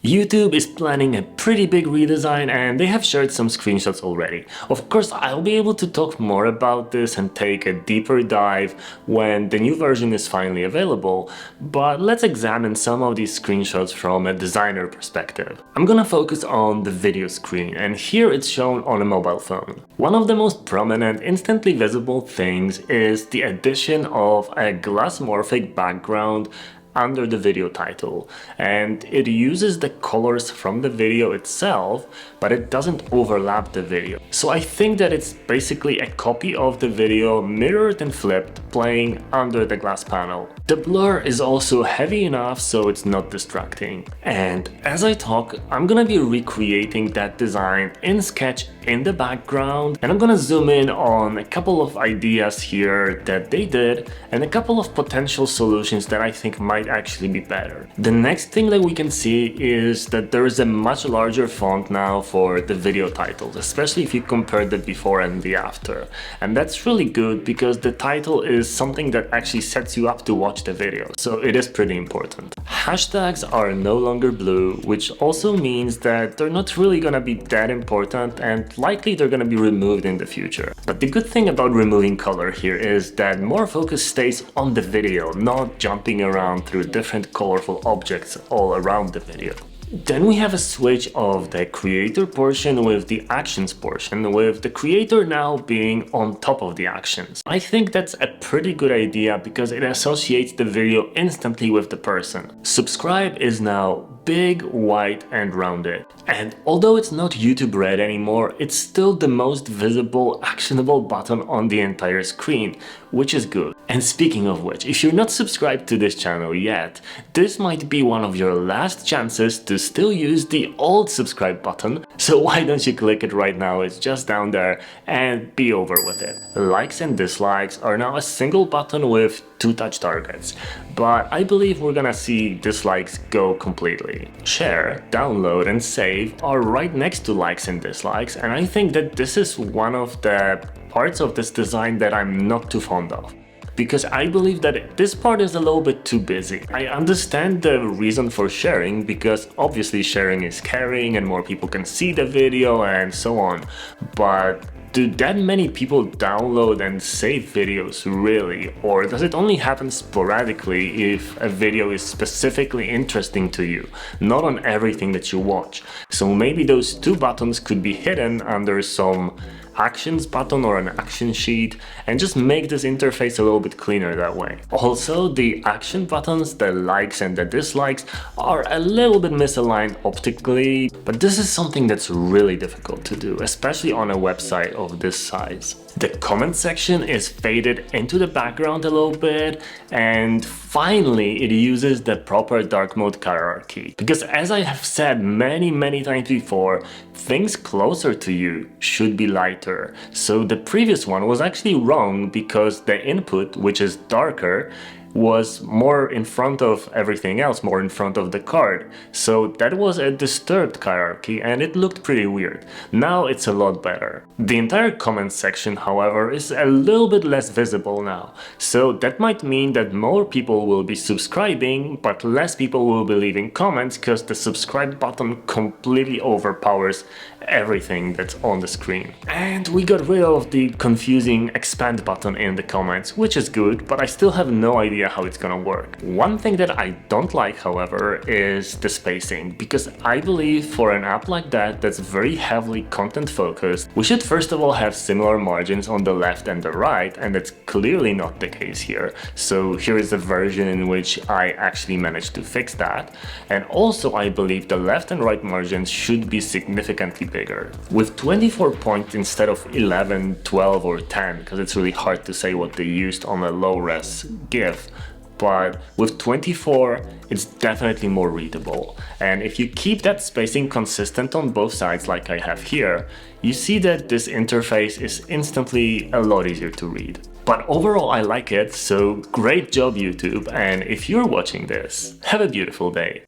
YouTube is planning a pretty big redesign and they have shared some screenshots already. Of course, I'll be able to talk more about this and take a deeper dive when the new version is finally available, but let's examine some of these screenshots from a designer perspective. I'm gonna focus on the video screen, and here it's shown on a mobile phone. One of the most prominent, instantly visible things is the addition of a glassmorphic background under the video title, and it uses the colors from the video itself, but it doesn't overlap the video. So I think that it's basically a copy of the video mirrored and flipped, playing under the glass panel. The blur is also heavy enough so it's not distracting. And as I talk, I'm gonna be recreating that design in Sketch in the background, and I'm gonna zoom in on a couple of ideas here that they did and a couple of potential solutions that I think might actually be better. The next thing that we can see is that there is a much larger font now for the video titles, especially if you compare the before and the after. And that's really good because the title is something that actually sets you up to watch the video, so it is pretty important. Hashtags are no longer blue, which also means that they're not really gonna be that important and likely they're gonna be removed in the future. But the good thing about removing color here is that more focus stays on the video, not jumping around through different colorful objects all around the video. Then we have a switch of the creator portion with the actions portion, with the creator now being on top of the actions. I think that's a pretty good idea because it associates the video instantly with the person. Subscribe is now big, white and rounded. And although it's not YouTube Red anymore, it's still the most visible, actionable button on the entire screen, which is good. And speaking of which, if you're not subscribed to this channel yet, this might be one of your last chances to still use the old subscribe button, so why don't you click it right now? It's just down there and be over with it. Likes and dislikes are now a single button with 2 touch targets, but I believe we're gonna see dislikes go completely. Share, download and save are right next to likes and dislikes, and I think that this is one of the parts of this design that I'm not too fond of, because I believe that this part is a little bit too busy. I understand the reason for sharing, because obviously sharing is caring and more people can see the video and so on, but do that many people download and save videos really? Or does it only happen sporadically if a video is specifically interesting to you, not on everything that you watch? So maybe those 2 buttons could be hidden under some actions button or an action sheet and just make this interface a little bit cleaner that way. Also, the action buttons, the likes and the dislikes, are a little bit misaligned optically, but this is something that's really difficult to do, especially on a website of this size. The comment section is faded into the background a little bit, and finally it uses the proper dark mode hierarchy. Because as I have said many times before, things closer to you should be lighter. So the previous one was actually wrong because the input, which is darker, was more in front of everything else, more in front of the card. So that was a disturbed hierarchy and it looked pretty weird. Now it's a lot better. The entire comment section, however, is a little bit less visible now. So that might mean that more people will be subscribing, but less people will be leaving comments because the subscribe button completely overpowers everything that's on the screen. And we got rid of the confusing expand button in the comments, which is good, but I still have no idea how it's gonna work. One thing that I don't like, however, is the spacing, because I believe for an app like that that's very heavily content focused, we should first of all have similar margins on the left and the right, and that's clearly not the case here. So here is a version in which I actually managed to fix that. And also I believe the left and right margins should be significantly bigger. With 24 points instead of 11, 12 or 10, because it's really hard to say what they used on a low-res GIF, but with 24 it's definitely more readable. And if you keep that spacing consistent on both sides like I have here, you see that this interface is instantly a lot easier to read. But overall I like it, so great job YouTube, and if you're watching this, have a beautiful day.